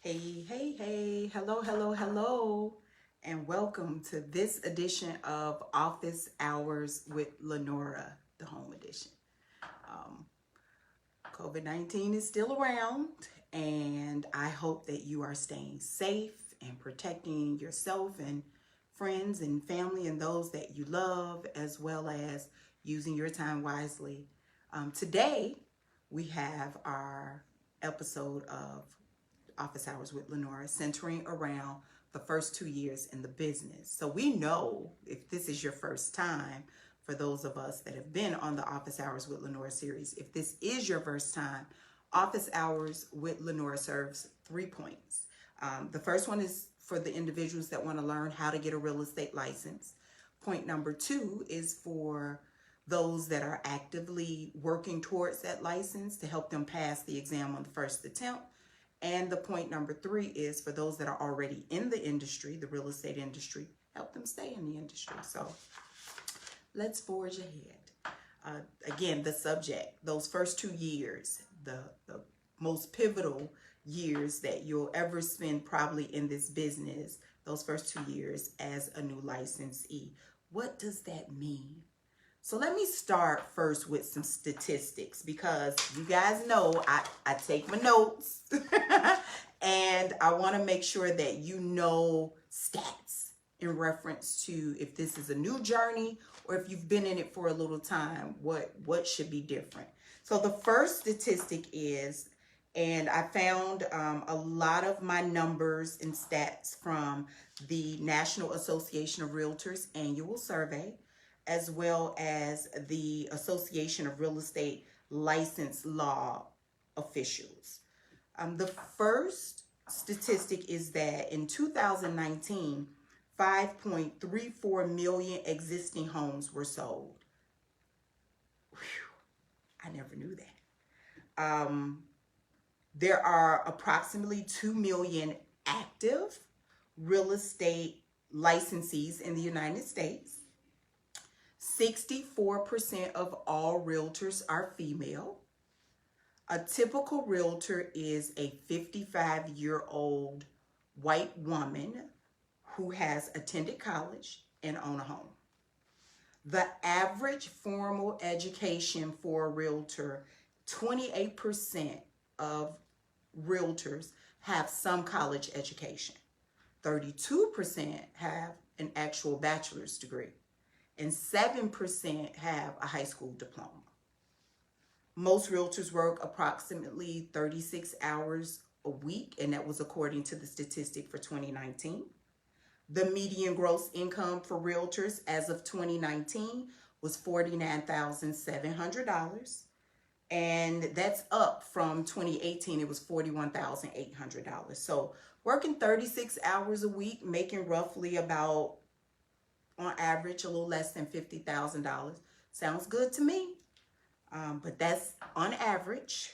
Hey, hello, and welcome to this edition of Office Hours with Lanora, the home edition. Um, COVID-19 is still around, and I hope that you are staying safe and protecting yourself and friends and family and those that you love, as well as using your time wisely. Today, we have our episode of Office Hours with Lanora centering around the first 2 years in the business. So we know if this is your first time, for those of us that have been on the Office Hours with Lanora series, if this is your first time, Office Hours with Lanora serves 3 points. The first one is for the individuals that want to learn how to get a real estate license. Point number 2 is for those that are actively working towards that license to help them pass the exam on the first attempt. And the point number 3 is for those that are already in the industry, the real estate industry, help them stay in the industry. So let's forge ahead. Again, the subject, those first 2 years, the most pivotal years that you'll ever spend probably in this business, those first 2 years as a new licensee. What does that mean? So let me start first with some statistics, because you guys know I take my notes and I want to make sure that you know stats in reference to if this is a new journey or if you've been in it for a little time, what should be different. So the first statistic is, and I found a lot of my numbers and stats from the National Association of Realtors annual survey, as well as the Association of Real Estate Licensed Law Officials. The first statistic is that in 2019, 5.34 million existing homes were sold. Whew, I never knew that. There are approximately 2 million active real estate licensees in the United States. 64% of all realtors are female. A typical realtor is a 55-year-old white woman who has attended college and own a home. The average formal education for a realtor, 28% of realtors have some college education. 32% have an actual bachelor's degree, and 7% have a high school diploma. Most realtors work approximately 36 hours a week, and that was according to the statistic for 2019. The median gross income for realtors as of 2019 was $49,700, and that's up from 2018. It was $41,800. So working 36 hours a week, making roughly about, on average, a little less than $50,000. Sounds good to me, but that's on average.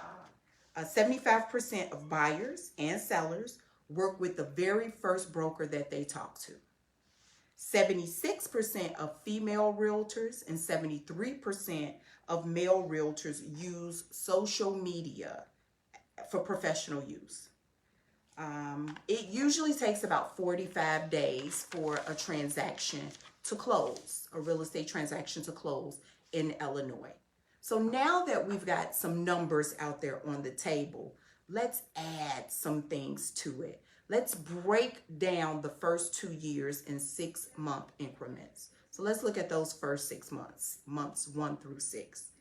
75% of buyers and sellers work with the very first broker that they talk to. 76% of female realtors and 73% of male realtors use social media for professional use. It usually takes about 45 days for a transaction to close, a real estate transaction to close in Illinois. So now that we've got some numbers out there on the table, let's add some things to it. Let's break down the first 2 years in 6-month increments. So let's look at those first 6 months, months 1 through 6.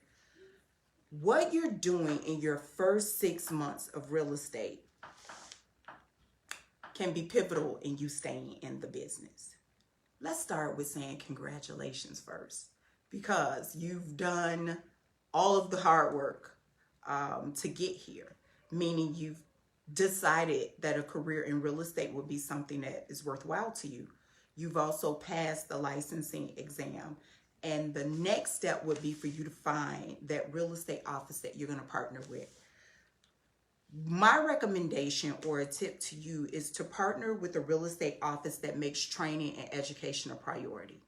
What you're doing in your first 6 months of real estate can be pivotal in you staying in the business. Let's start with saying congratulations first, because you've done all of the hard work to get here, meaning you've decided that a career in real estate would be something that is worthwhile to you. You've also passed the licensing exam, and the next step would be for you to find that real estate office that you're going to partner with. My recommendation or a tip to you is to partner with a real estate office that makes training and education a priority.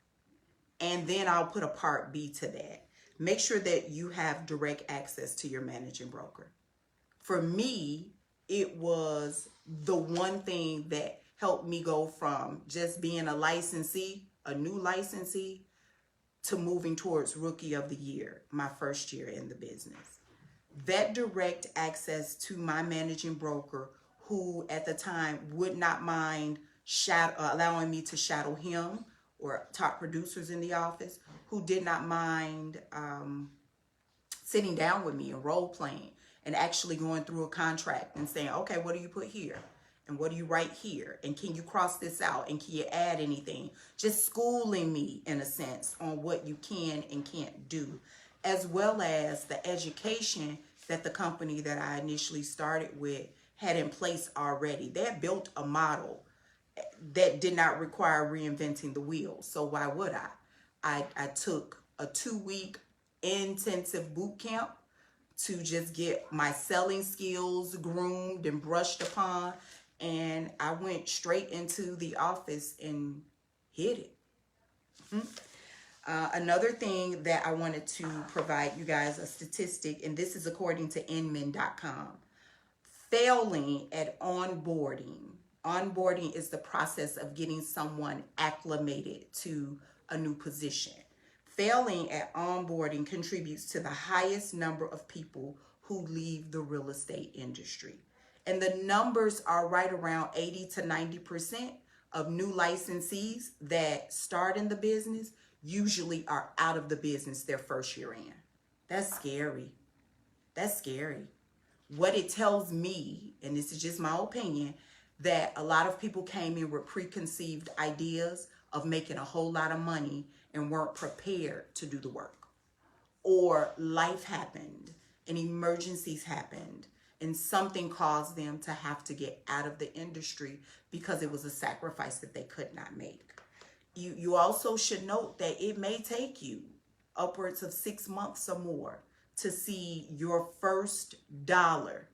And then I'll put a part B to that. Make sure that you have direct access to your managing broker. For me, it was the one thing that helped me go from just being a licensee, a new licensee, to moving towards Rookie of the Year, my first year in the business. That direct access to my managing broker, who at the time would not mind allowing me to shadow him or top producers in the office, who did not mind sitting down with me and role playing and actually going through a contract and saying, okay, what do you put here? And what do you write here? And can you cross this out? And can you add anything? Just schooling me, in a sense, on what you can and can't do, as well as the education that the company that I initially started with had in place already. They had built a model that did not require reinventing the wheel. So why would I? I took a 2-week intensive boot camp to just get my selling skills groomed and brushed upon. And I went straight into the office and hit it. Another thing that I wanted to provide you guys a statistic, and this is according to Inman.com. Failing at onboarding. Onboarding is the process of getting someone acclimated to a new position. Failing at onboarding contributes to the highest number of people who leave the real estate industry. And the numbers are right around 80 to 90% of new licensees that start in the business usually are out of the business their first year in. That's scary. That's scary. What it tells me, and this is just my opinion, that a lot of people came in with preconceived ideas of making a whole lot of money and weren't prepared to do the work. Or life happened and emergencies happened and something caused them to have to get out of the industry because it was a sacrifice that they could not make. You also should note that it may take you upwards of 6 months or more to see your first dollar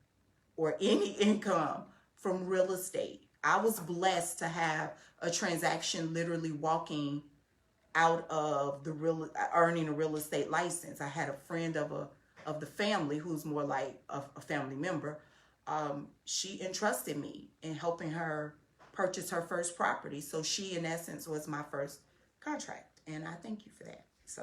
or any income from real estate. I was blessed to have a transaction literally walking out of the earning a real estate license. I had a friend of the family who's more like a family member. She entrusted me in helping her purchase her first property. So she, in essence, was my first contract. And I thank you for that. So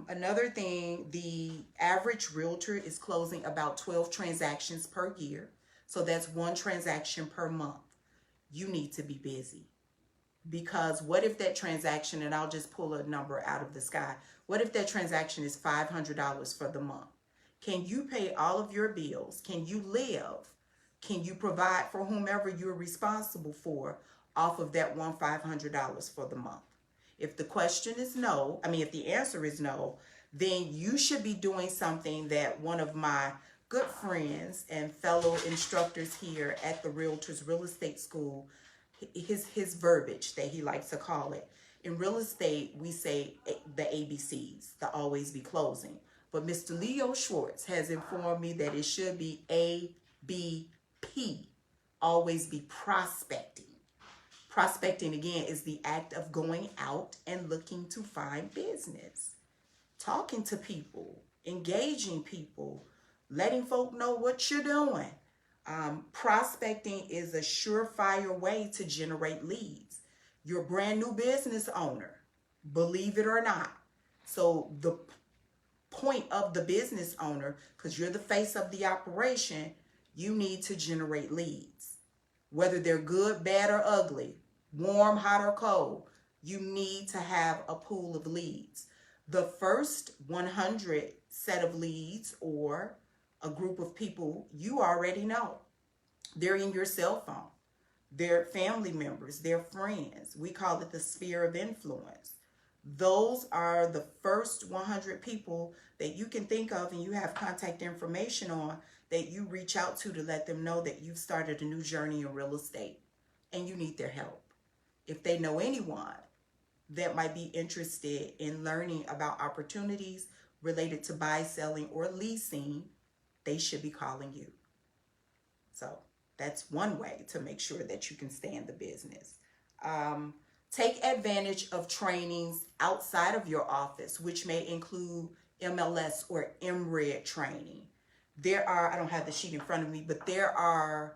another thing, the average realtor is closing about 12 transactions per year. So that's 1 transaction per month. You need to be busy. Because what if that transaction, and I'll just pull a number out of the sky, what if that transaction is $500 for the month? Can you pay all of your bills? Can you live? Can you provide for whomever you're responsible for off of that $500 for the month? If the question is no, if the answer is no, then you should be doing something that one of my good friends and fellow instructors here at the Realtors Real Estate School, his verbiage that he likes to call it. In real estate, we say the ABCs, the always be closing. But Mr. Leo Schwartz has informed me that it should be ABP, always be prospecting. Prospecting, again, is the act of going out and looking to find business, talking to people, engaging people, letting folk know what you're doing. Prospecting is a surefire way to generate leads. You're a brand new business owner, believe it or not. So the point of the business owner, because you're the face of the operation, you need to generate leads. Whether they're good, bad, or ugly, warm, hot, or cold, you need to have a pool of leads. The first 100 set of leads or a group of people you already know. They're in your cell phone. They're family members. They're friends. We call it the sphere of influence. Those are the first 100 people that you can think of and you have contact information on that you reach out to let them know that you've started a new journey in real estate and you need their help. If they know anyone that might be interested in learning about opportunities related to buy, selling, or leasing, they should be calling you. So that's one way to make sure that you can stay in the business. Take advantage of trainings outside of your office, which may include MLS or MRED training. There are, I don't have the sheet in front of me, but there are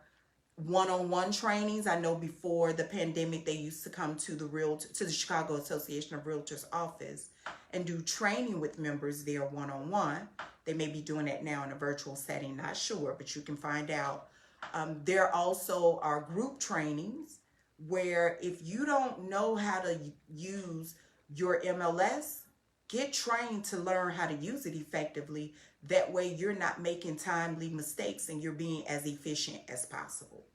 one-on-one trainings. I know before the pandemic, they used to come to the Chicago Association of Realtors office and do training with members there one-on-one. They may be doing that now in a virtual setting, not sure, but you can find out. There also are group trainings where if you don't know how to use your MLS, get trained to learn how to use it effectively. That way you're not making timely mistakes and you're being as efficient as possible.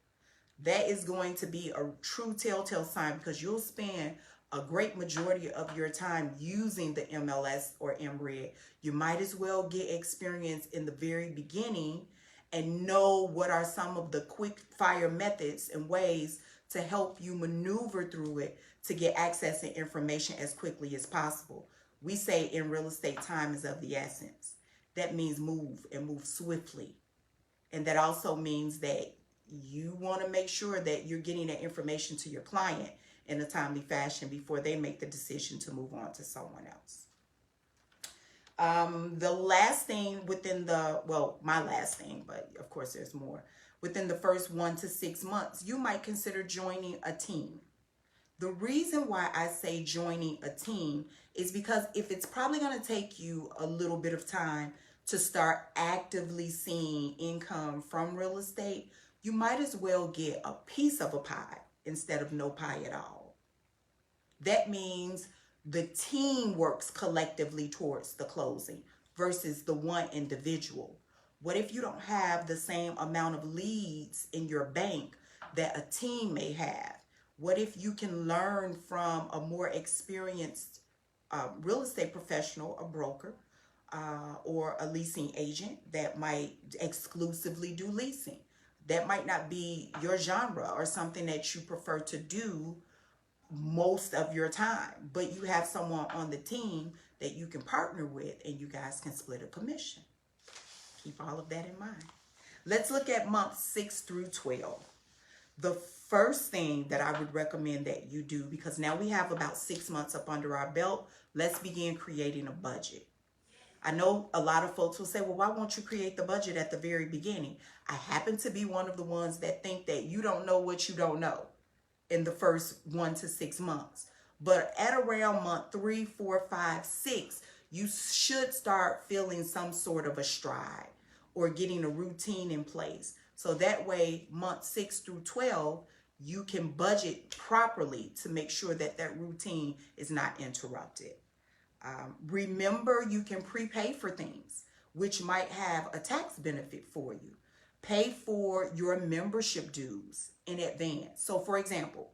That is going to be a true telltale sign, because you'll spend a great majority of your time using the MLS or MRED. You might as well get experience in the very beginning and know what are some of the quick fire methods and ways to help you maneuver through it to get access and information as quickly as possible. We say in real estate, time is of the essence. That means move and move swiftly. And that also means that you want to make sure that you're getting that information to your client in a timely fashion before they make the decision to move on to someone else. The last thing within my last thing, but of course there's more. Within the first 1 to 6 months, you might consider joining a team. The reason why I say joining a team is because if it's probably going to take you a little bit of time to start actively seeing income from real estate, you might as well get a piece of a pie instead of no pie at all. That means the team works collectively towards the closing versus the one individual. What if you don't have the same amount of leads in your bank that a team may have? What if you can learn from a more experienced real estate professional, a broker, or a leasing agent that might exclusively do leasing? That might not be your genre or something that you prefer to do most of your time, but you have someone on the team that you can partner with and you guys can split a commission. Keep all of that in mind. Let's look at months 6 through 12. The first thing that I would recommend that you do, because now we have about 6 months up under our belt, let's begin creating a budget. I know a lot of folks will say, well, why won't you create the budget at the very beginning? I happen to be one of the ones that think that you don't know what you don't know in the first 1 to 6 months. But at around month 3, 4, 5, 6, you should start feeling some sort of a stride or getting a routine in place. So that way, month 6 through 12, you can budget properly to make sure that that routine is not interrupted. Remember, you can prepay for things, which might have a tax benefit for you. Pay for your membership dues in advance. So for example,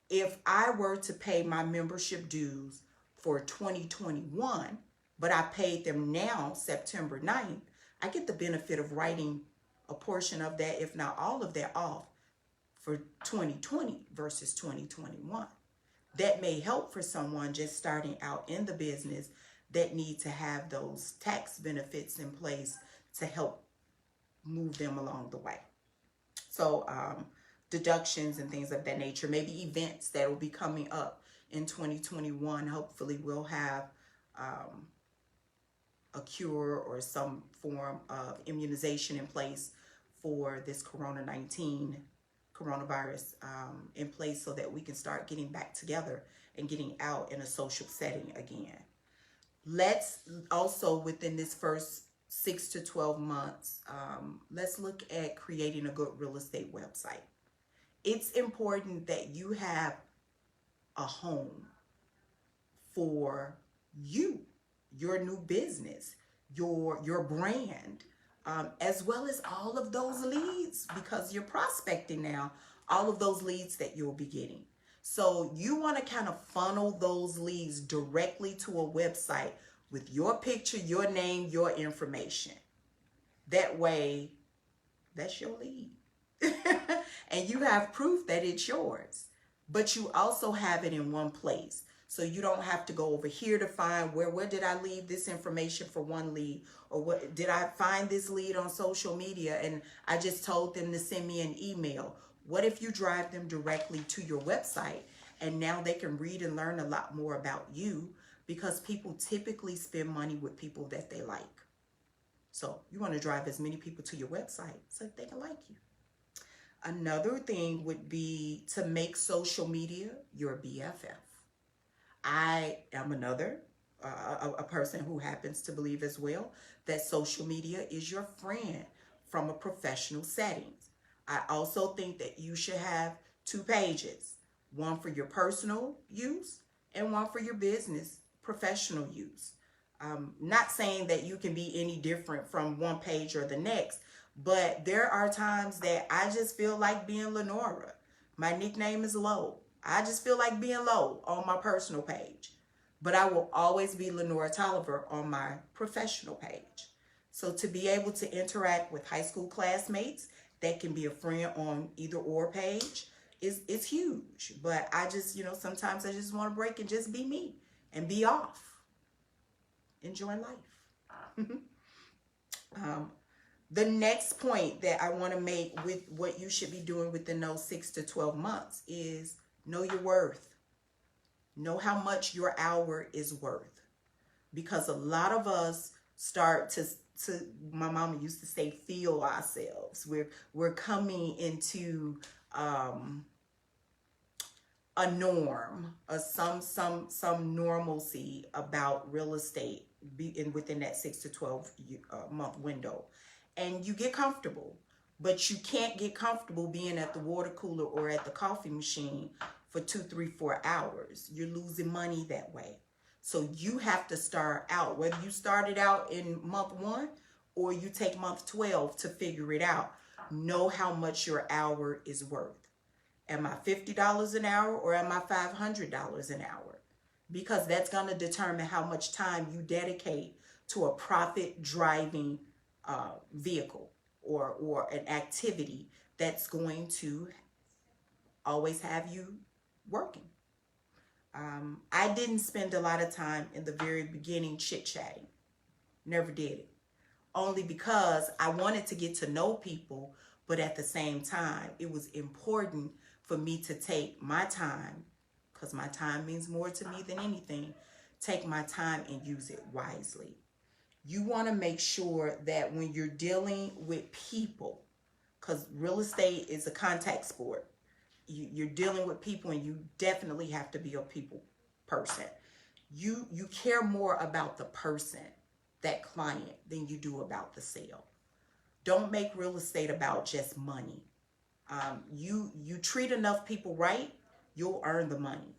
if I were to pay my membership dues for 2021, but I paid them now, September 9th, I get the benefit of writing a portion of that, if not all of that, off for 2020 versus 2021. That may help for someone just starting out in the business that need to have those tax benefits in place to help move them along the way. So deductions and things of that nature, maybe events that will be coming up in 2021. Hopefully we'll have a cure or some form of immunization in place for this coronavirus in place, so that we can start getting back together and getting out in a social setting again. Let's also, within this first 6 to 12 months, let's look at creating a good real estate website. It's important that you have a home for you, your new business, your brand, as well as all of those leads, because you're prospecting now, all of those leads that you'll be getting. So you want to kind of funnel those leads directly to a website with your picture, your name, your information. That way, that's your lead. And you have proof that it's yours, but you also have it in one place. So you don't have to go over here to find where did I leave this information for one lead, or what did I find this lead on social media and I just told them to send me an email. What if you drive them directly to your website, and now they can read and learn a lot more about you, because people typically spend money with people that they like. So you want to drive as many people to your website so that they can like you. Another thing would be to make social media your BFF. I am a person who happens to believe as well that social media is your friend from a professional setting. I also think that you should have two pages, one for your personal use and one for your business professional use. Not saying that you can be any different from one page or the next, but there are times that I just feel like being Lanora. My nickname is Low. I just feel like being Low on my personal page. But I will always be Lenora Tolliver on my professional page. So to be able to interact with high school classmates that can be a friend on either or page is huge. But I just, sometimes I just want to break and just be me and be off. Enjoy life. The next point that I want to make with what you should be doing within those 6 to 12 months is know your worth. Know how much your hour is worth. Because a lot of us start to my mama used to say, feel ourselves. We're coming into a norm, some normalcy about real estate within that 6 to 12 month window. And you get comfortable, but you can't get comfortable being at the water cooler or at the coffee machine for 2, 3, 4 hours. You're losing money that way. So you have to start out, whether you started out in month 1 or you take month 12 to figure it out. Know how much your hour is worth. Am I $50 an hour or am I $500 an hour? Because that's going to determine how much time you dedicate to a profit driving vehicle or an activity that's going to always have you working. I didn't spend a lot of time in the very beginning chit-chatting. Never did it. Only because I wanted to get to know people, but at the same time, it was important for me to take my time, because my time means more to me than anything, take my time and use it wisely. You want to make sure that when you're dealing with people, because real estate is a contact sport, you're dealing with people and you definitely have to be a people person. You care more about the person, that client, than you do about the sale. Don't make real estate about just money. You treat enough people right, you'll earn the money.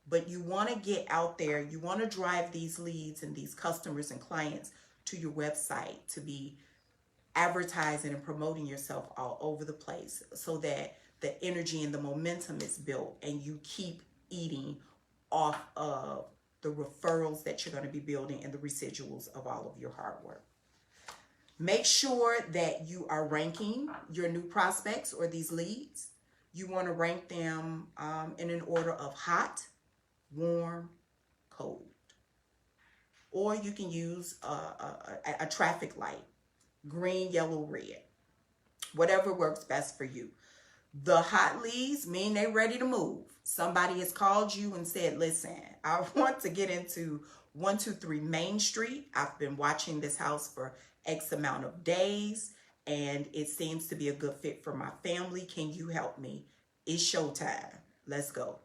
But you want to get out there, you want to drive these leads and these customers and clients to your website to be advertising and promoting yourself all over the place so that the energy and the momentum is built and you keep eating off of the referrals that you're going to be building and the residuals of all of your hard work. Make sure that you are ranking your new prospects or these leads. You want to rank them in an order of hot, warm, cold. Or you can use a traffic light, green, yellow, red. Whatever works best for you. The hot leads mean they're ready to move. Somebody has called you and said, listen, I want to get into 123 Main Street. I've been watching this house for X amount of days and it seems to be a good fit for my family. Can you help me? It's showtime. Let's go.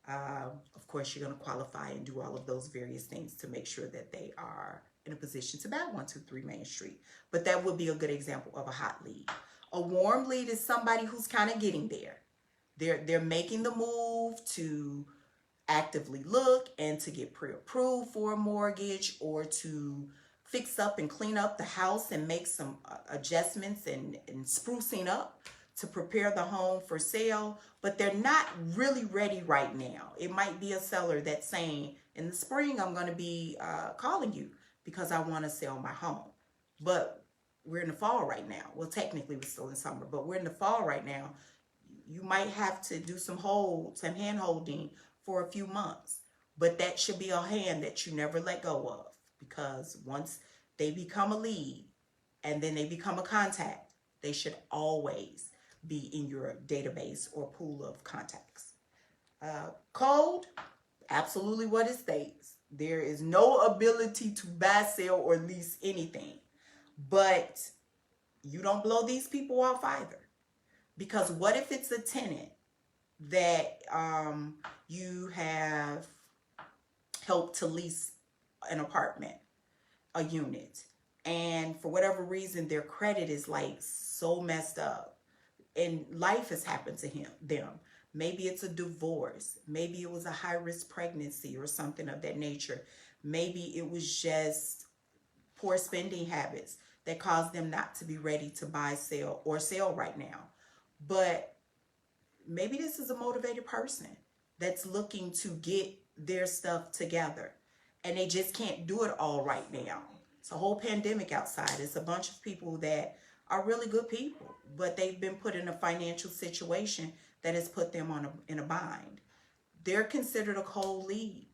Of course, you're going to qualify and do all of those various things to make sure that they are in a position to buy 123 Main Street. But that would be a good example of a hot lead. A warm lead is somebody who's kind of getting there. They're making the move to actively look and to get pre-approved for a mortgage or to fix up and clean up the house and make some adjustments and sprucing up to prepare the home for sale, but they're not really ready right now. It might be a seller that's saying, in the spring, I'm going to be calling you because I want to sell my home. But we're in the fall right now. Well, technically we're still in summer, but we're in the fall right now. You might have to do some hand holding for a few months, but that should be a hand that you never let go of, because once they become a lead and then they become a contact, they should always be in your database or pool of contacts. Cold, absolutely what it states. There is no ability to buy, sell, or lease anything. But you don't blow these people off either. Because what if it's a tenant that you have helped to lease an apartment, a unit, and for whatever reason their credit is like so messed up and life has happened to them. Maybe it's a divorce, maybe it was a high-risk pregnancy or something of that nature. Maybe it was just poor spending habits that caused them not to be ready to buy, sell, or sell right now. But maybe this is a motivated person that's looking to get their stuff together and they just can't do it all right now. It's a whole pandemic outside. It's a bunch of people that are really good people, but they've been put in a financial situation that has put them in a bind. They're considered a cold lead,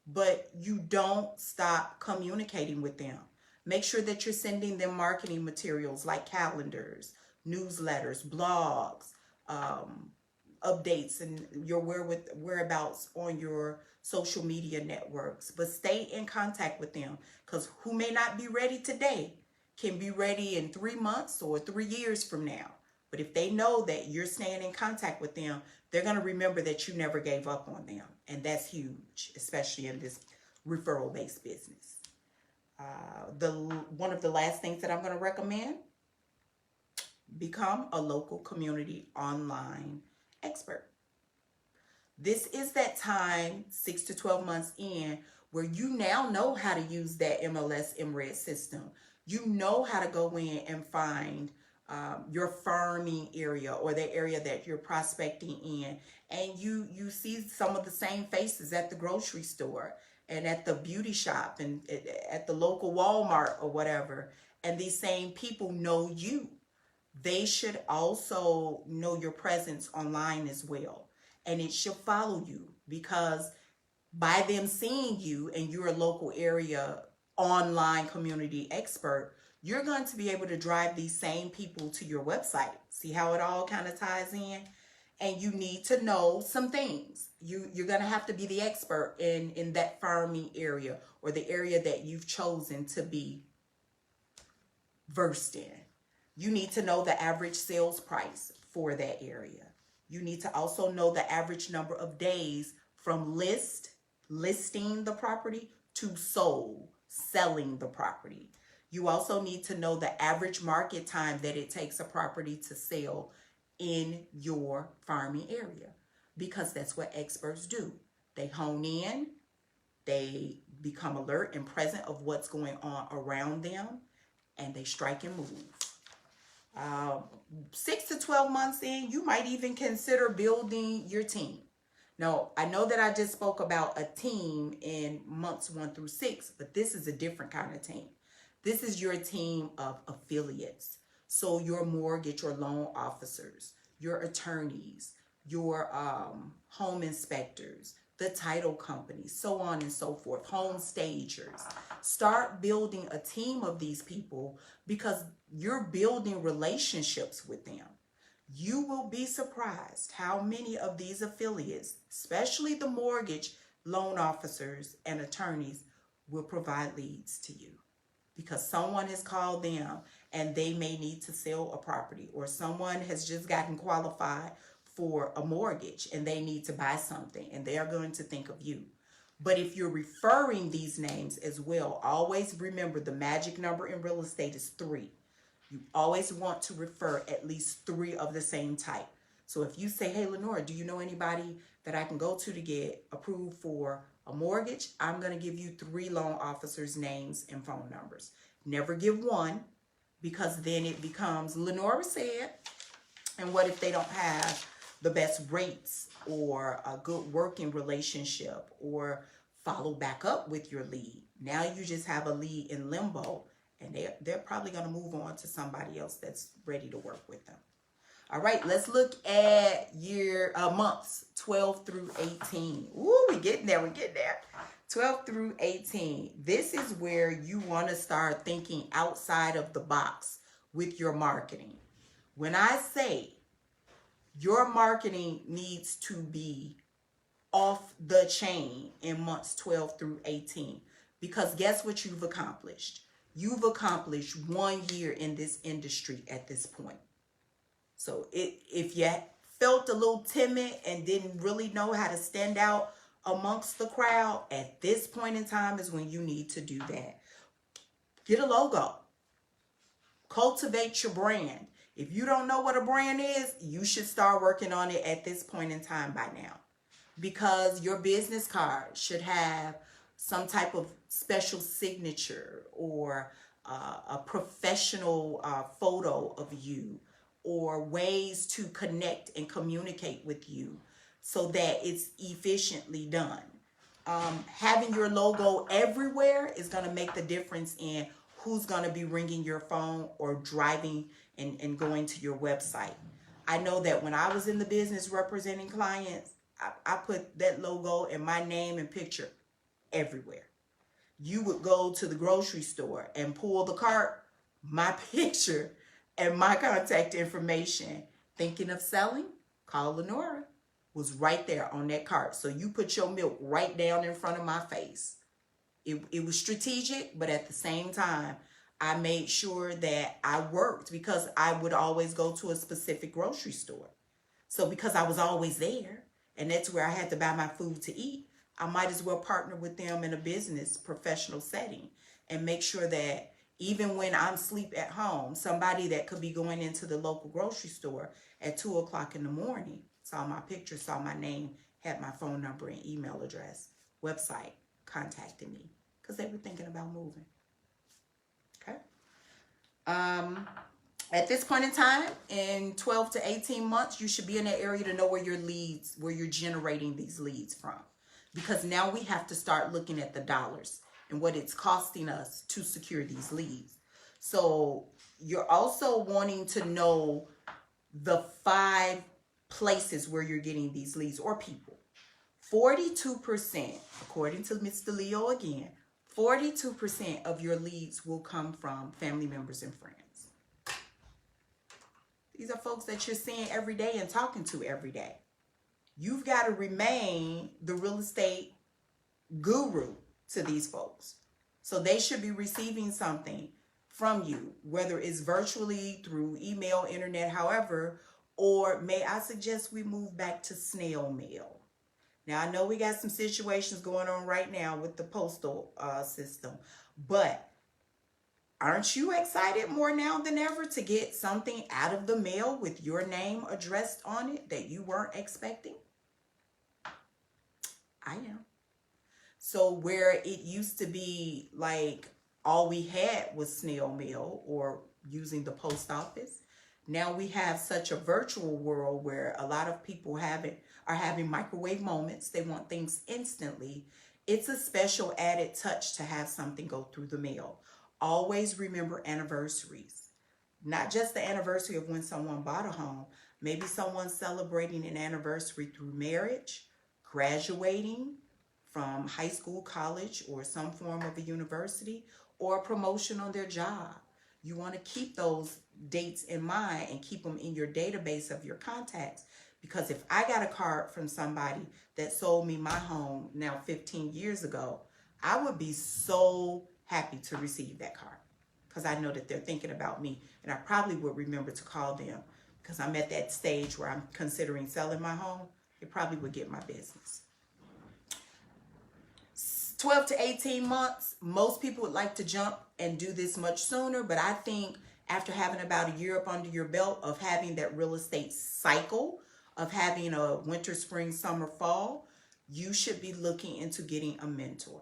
but you don't stop communicating with them. Make sure that you're sending them marketing materials like calendars, newsletters, blogs, updates, and your whereabouts on your social media networks. But stay in contact with them, because who may not be ready today can be ready in 3 months or 3 years from now. But if they know that you're staying in contact with them, they're going to remember that you never gave up on them. And that's huge, especially in this referral-based business. One of the last things that I'm going to recommend, become a local community online expert. This is that time, 6 to 12 months in, where you now know how to use that MLS RRES system. You know how to go in and find your farming area or the area that you're prospecting in. And you see some of the same faces at the grocery store and at the beauty shop and at the local Walmart or whatever. And these same people know you. They should also know your presence online as well. And it should follow you, because by them seeing you and you're a local area online community expert, you're going to be able to drive these same people to your website. See how it all kind of ties in? And you need to know some things. You're going to have to be the expert in that farming area or the area that you've chosen to be versed in. You need to know the average sales price for that area. You need to also know the average number of days from listing the property to sold, selling the property. You also need to know the average market time that it takes a property to sell in your farming area, because that's what experts do. They hone in, they become alert and present of what's going on around them, and they strike and move. 6 to 12 months in, you might even consider building your team. Now, I know that I just spoke about a team in months 1 through 6, but this is a different kind of team. This is your team of affiliates. So your mortgage or loan officers, your attorneys, your home inspectors, the title companies, so on and so forth, home stagers. Start building a team of these people, because you're building relationships with them. You will be surprised how many of these affiliates, especially the mortgage loan officers and attorneys, will provide leads to you, because someone has called them and they may need to sell a property, or someone has just gotten qualified for a mortgage and they need to buy something, and they are going to think of you. But if you're referring these names as well, always remember the magic number in real estate is 3. You always want to refer at least 3 of the same type. So if you say, hey, Lenora, do you know anybody that I can go to get approved for a mortgage? I'm going to give you 3 loan officers' names and phone numbers. Never give one, because then it becomes Lenora said. And what if they don't have the best rates or a good working relationship or follow back up with your lead? Now you just have a lead in limbo, and they're probably going to move on to somebody else that's ready to work with them. All right, let's look at months 12 through 18. Ooh, we're getting there. 12 through 18. This is where you want to start thinking outside of the box with your marketing. When I say your marketing needs to be off the chain in months 12 through 18, because guess what you've accomplished? you've accomplished 1 year in this industry at this point. So if you felt a little timid and didn't really know how to stand out amongst the crowd, at this point in time is when you need to do that. Get a logo. Cultivate your brand. If you don't know what a brand is, you should start working on it at this point in time by now. Because your business card should have some type of special signature or a professional photo of you, or ways to connect and communicate with you so that it's efficiently done. Having your logo everywhere is going to make the difference in who's going to be ringing your phone or driving and going to your website. I know that when I was in the business representing clients, I put that logo and my name and picture everywhere. You would go to the grocery store and pull the cart, my picture and my contact information. Thinking of selling? Call Lanora. Was right there on that cart. So you put your milk right down in front of my face. It was strategic, but at the same time, I made sure that I worked because I would always go to a specific grocery store. So because I was always there, and that's where I had to buy my food to eat, I might as well partner with them in a business professional setting and make sure that even when I'm asleep at home, somebody that could be going into the local grocery store at 2 o'clock in the morning saw my picture, saw my name, had my phone number and email address, website, contacted me because they were thinking about moving. Okay. At this point in time, in 12 to 18 months, you should be in that area to know where your leads, where you're generating these leads from. Because now we have to start looking at the dollars and what it's costing us to secure these leads. So you're also wanting to know the 5 places where you're getting these leads or people. 42%, according to Mr. Leo again, 42% of your leads will come from family members and friends. These are folks that you're seeing every day and talking to every day. You've got to remain the real estate guru to these folks. So they should be receiving something from you, whether it's virtually, through email, internet, however, or may I suggest we move back to snail mail. Now, I know we got some situations going on right now with the postal system, but aren't you excited more now than ever to get something out of the mail with your name addressed on it that you weren't expecting? I am. So where it used to be like all we had was snail mail or using the post office, now we have such a virtual world where a lot of people are having microwave moments. They want things instantly. It's a special added touch to have something go through the mail. Always remember anniversaries. Not just the anniversary of when someone bought a home. Maybe someone's celebrating an anniversary through marriage, graduating from high school, college, or some form of a university, or a promotion on their job. You want to keep those dates in mind and keep them in your database of your contacts. Because if I got a card from somebody that sold me my home now 15 years ago, I would be so happy to receive that card because I know that they're thinking about me, and I probably would remember to call them because I'm at that stage where I'm considering selling my home. It probably would get my business. 12 to 18 months, most people would like to jump and do this much sooner, but I think after having about a year up under your belt of having that real estate cycle, of having a winter, spring, summer, fall, you should be looking into getting a mentor.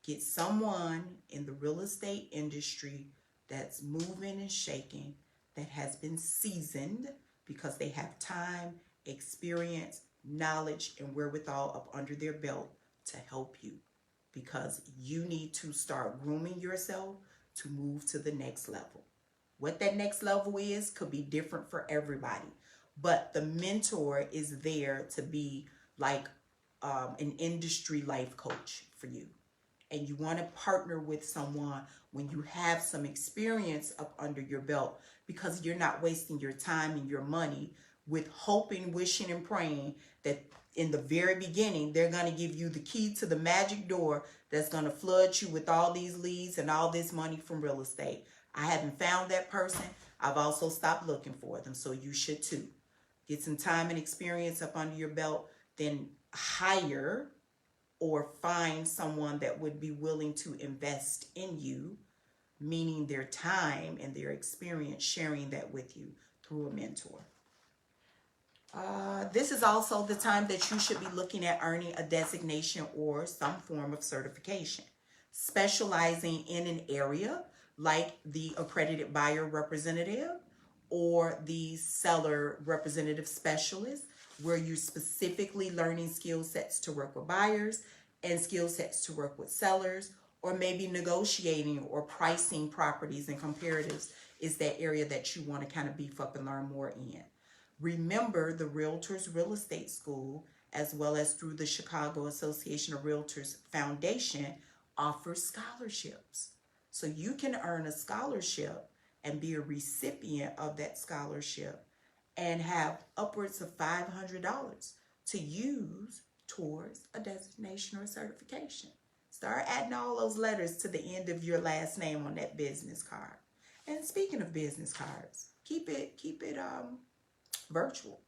Get someone in the real estate industry that's moving and shaking, that has been seasoned because they have time, experience, knowledge, and wherewithal up under their belt to help you. Because you need to start grooming yourself to move to the next level. What that next level is could be different for everybody. But the mentor is there to be like an industry life coach for you. And you want to partner with someone when you have some experience up under your belt, because you're not wasting your time and your money with hoping, wishing, and praying that in the very beginning, they're going to give you the key to the magic door that's going to flood you with all these leads and all this money from real estate. I haven't found that person. I've also stopped looking for them, so you should too. Get some time and experience up under your belt, then hire or find someone that would be willing to invest in you, meaning their time and their experience, sharing that with you through a mentor. This is also the time that you should be looking at earning a designation or some form of certification, specializing in an area like the accredited buyer representative or the seller representative specialist, where you're specifically learning skill sets to work with buyers and skill sets to work with sellers, or maybe negotiating or pricing properties and comparatives is that area that you want to kind of beef up and learn more in. Remember, the Realtors Real Estate School, as well as through the Chicago Association of Realtors Foundation, offers scholarships. So you can earn a scholarship and be a recipient of that scholarship and have upwards of $500 to use towards a designation or certification. Start adding all those letters to the end of your last name on that business card. And speaking of business cards, keep it virtual.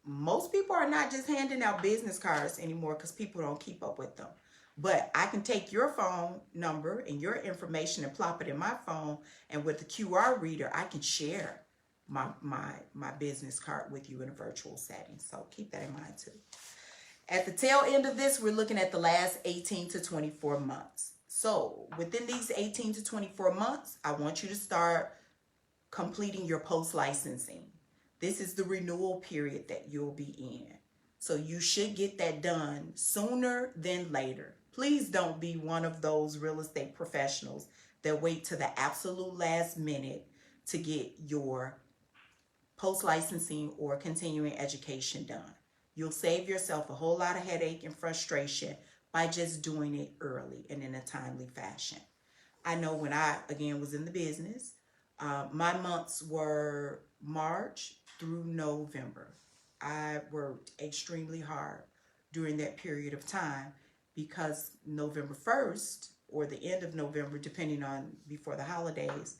Most people are not just handing out business cards anymore because people don't keep up with them. But I can take your phone number and your information and plop it in my phone, and with the QR reader, I can share my business card with you in a virtual setting. So keep that in mind too. At the tail end of this, we're looking at the last 18 to 24 months. So within these 18 to 24 months, I want you to start completing your post-licensing. This is the renewal period that you'll be in. So you should get that done sooner than later. Please don't be one of those real estate professionals that wait to the absolute last minute to get your post-licensing or continuing education done. You'll save yourself a whole lot of headache and frustration by just doing it early and in a timely fashion. I know when I, again, was in the business, my months were March through November. I worked extremely hard during that period of time because November 1st or the end of November, depending on before the holidays,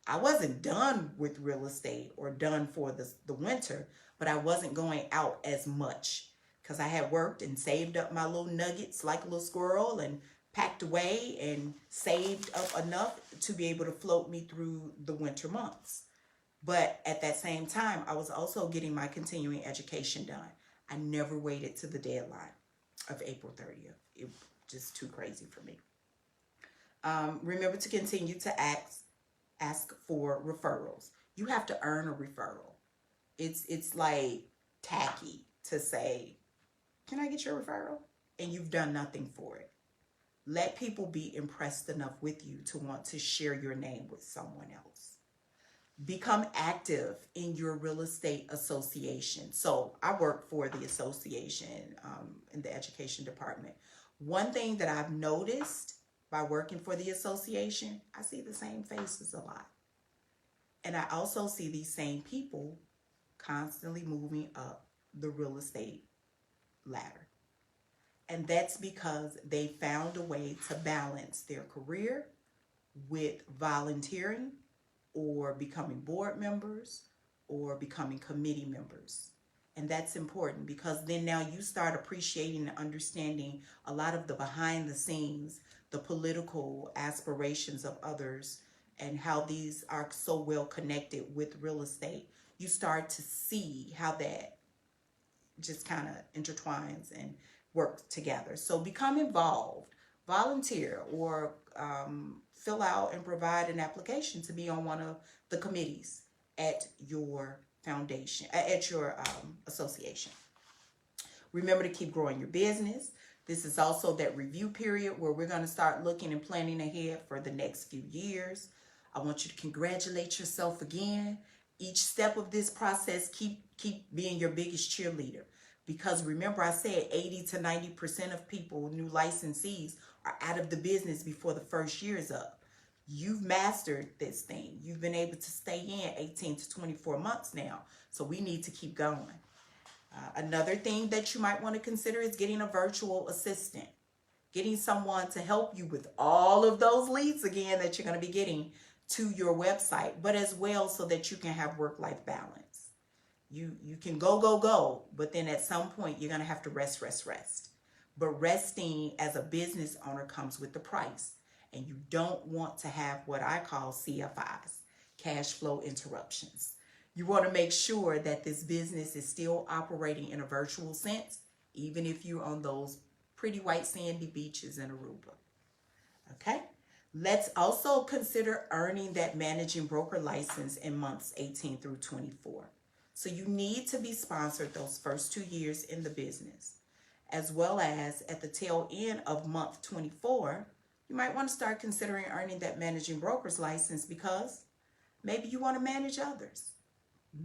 I wasn't done with real estate or done for the winter, but I wasn't going out as much because I had worked and saved up my little nuggets like a little squirrel and packed away and saved up enough to be able to float me through the winter months. But at that same time, I was also getting my continuing education done. I never waited to the deadline of April 30th. It was just too crazy for me. Remember to continue to ask for referrals. You have to earn a referral. It's like tacky to say, can I get your referral? And you've done nothing for it. Let people be impressed enough with you to want to share your name with someone else. Become active in your real estate association. So I work for the association in the education department. One thing that I've noticed by working for the association, I see the same faces a lot. And I also see these same people constantly moving up the real estate ladder. And that's because they found a way to balance their career with volunteering or becoming board members or becoming committee members. And that's important because then now you start appreciating and understanding a lot of the behind the scenes, the political aspirations of others and how these are so well connected with real estate. You start to see how that just kind of intertwines and works together. So become involved, volunteer, or fill out and provide an application to be on one of the committees at your foundation, at your association. Remember to keep growing your business. This is also that review period where we're going to start looking and planning ahead for the next few years. I want you to congratulate yourself again. Each step of this process, keep being your biggest cheerleader. Because remember, I said 80 to 90% of people, new licensees, are out of the business before the first year is up. You've mastered this thing. You've been able to stay in 18 to 24 months now. So we need to keep going. Another thing that you might want to consider is getting a virtual assistant, getting someone to help you with all of those leads again that you're going to be getting to your website, but as well so that you can have work-life balance. You can go, but then at some point you're going to have to rest. But resting as a business owner comes with the price. And you don't want to have what I call CFIs, cash flow interruptions. You want to make sure that this business is still operating in a virtual sense, even if you're on those pretty white sandy beaches in Aruba. Okay? Let's also consider earning that managing broker license in months 18 through 24. So you need to be sponsored those first 2 years in the business, as well as at the tail end of month 24, you might want to start considering earning that managing broker's license because maybe you want to manage others.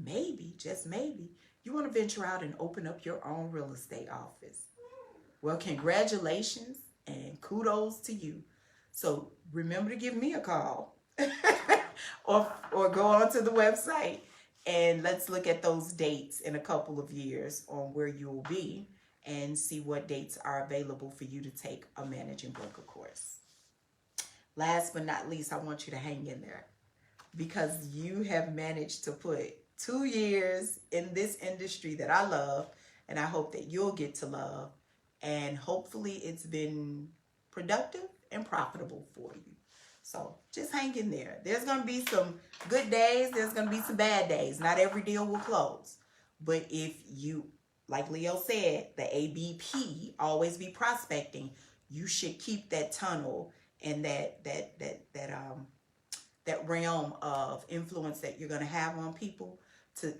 Maybe, just maybe, you want to venture out and open up your own real estate office. Well, congratulations and kudos to you. So remember to give me a call or go onto the website and let's look at those dates in a couple of years on where you will be and see what dates are available for you to take a managing broker course. Last but not least, I want you to hang in there because you have managed to put 2 years in this industry that I love and I hope that you'll get to love, and hopefully it's been productive and profitable for you. So just hang in there. There's going to be some good days. There's going to be some bad days. Not every deal will close. But if you, like Leo said, the ABP, always be prospecting, you should keep that tunnel and that realm of influence that you're going to have on people to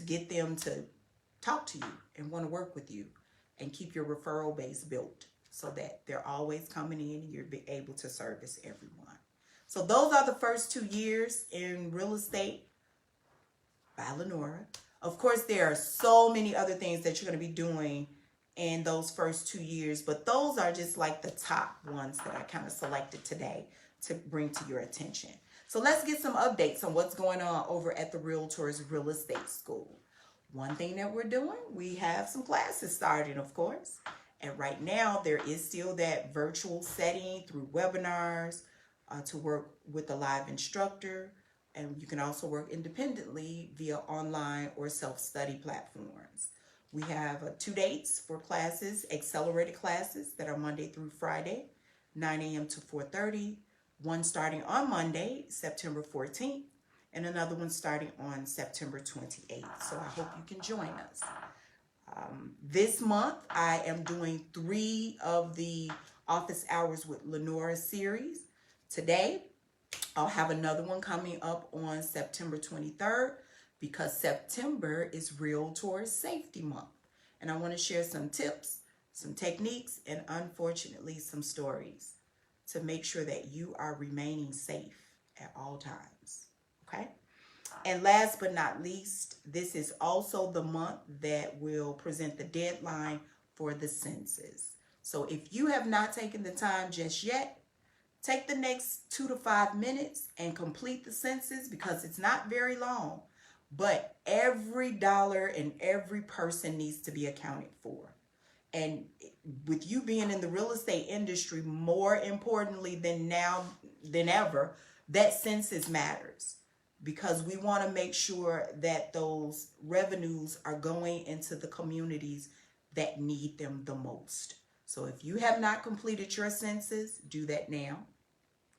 get them to talk to you and want to work with you and keep your referral base built so that they're always coming in and you're able to service everyone. So those are the first 2 years in real estate by Lanora. Of course, there are so many other things that you're going to be doing in those first 2 years, but those are just like the top ones that I kind of selected today to bring to your attention. So let's get some updates on what's going on over at the Realtors Real Estate School. One thing that we're doing, we have some classes starting, of course. And right now, there is still that virtual setting through webinars to work with a live instructor. And you can also work independently via online or self-study platforms. We have 2 dates for classes, accelerated classes that are Monday through Friday, 9 a.m. to 4:30. One starting on Monday, September 14th, and another one starting on September 28th. So I hope you can join us. This month, I am doing 3 of the Office Hours with Lanora series. Today, I'll have another one coming up on September 23rd because September is Realtor Safety Month. And I want to share some tips, some techniques, and unfortunately, some stories to make sure that you are remaining safe at all times, okay? And last but not least, this is also the month that will present the deadline for the census. So if you have not taken the time just yet, take the next 2 to 5 minutes and complete the census because it's not very long, but every dollar and every person needs to be accounted for. And with you being in the real estate industry, more importantly than ever, that census matters because we want to make sure that those revenues are going into the communities that need them the most. So if you have not completed your census, do that now.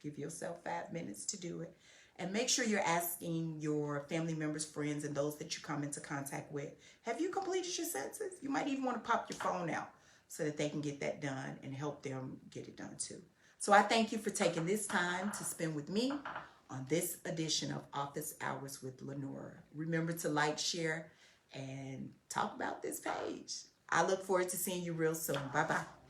Give yourself 5 minutes to do it. And make sure you're asking your family members, friends, and those that you come into contact with, have you completed your census? You might even want to pop your phone out so that they can get that done and help them get it done too. So I thank you for taking this time to spend with me on this edition of Office Hours with Lanora. Remember to like, share, and talk about this page. I look forward to seeing you real soon. Bye-bye.